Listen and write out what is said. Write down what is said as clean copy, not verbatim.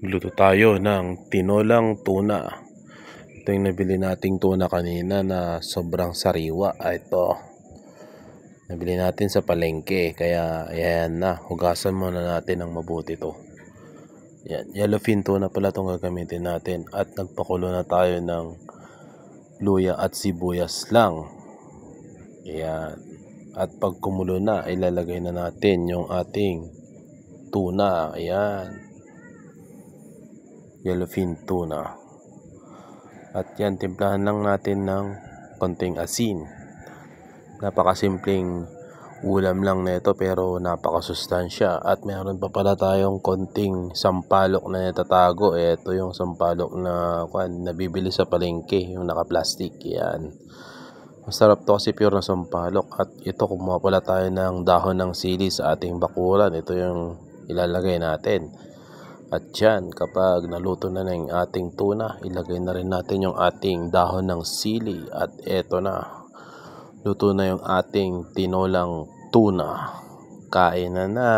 Luto tayo ng tinolang tuna. Ito yung nabili nating tuna kanina na sobrang sariwa. Ito, nabili natin sa palengke. Kaya ayan na, hugasan muna natin ng mabuti to. Yan, yellowfin tuna pala itong gagamitin natin. At nagpakulo na tayo ng luya at sibuyas lang. Ayan. At pag kumulo na, ilalagay na natin yung ating tuna. Ayan, yellowfin tuna. At yan, timplahan lang natin ng konting asin. Napakasimpleng ulam lang nito pero napakasustansya. At meron pa pala tayong konting sampalok na natatago. Ito yung sampalok na nabibili sa palengke, yung naka-plastic. Yan, masarap to kasi pure na sampalok. At ito, kumuha pala tayo ng dahon ng sili sa ating bakuran. Ito yung ilalagay natin. At yan, kapag naluto na ng ating tuna, ilagay na rin natin yung ating dahon ng sili. At eto na, luto na yung ating tinolang tuna. Kain na na.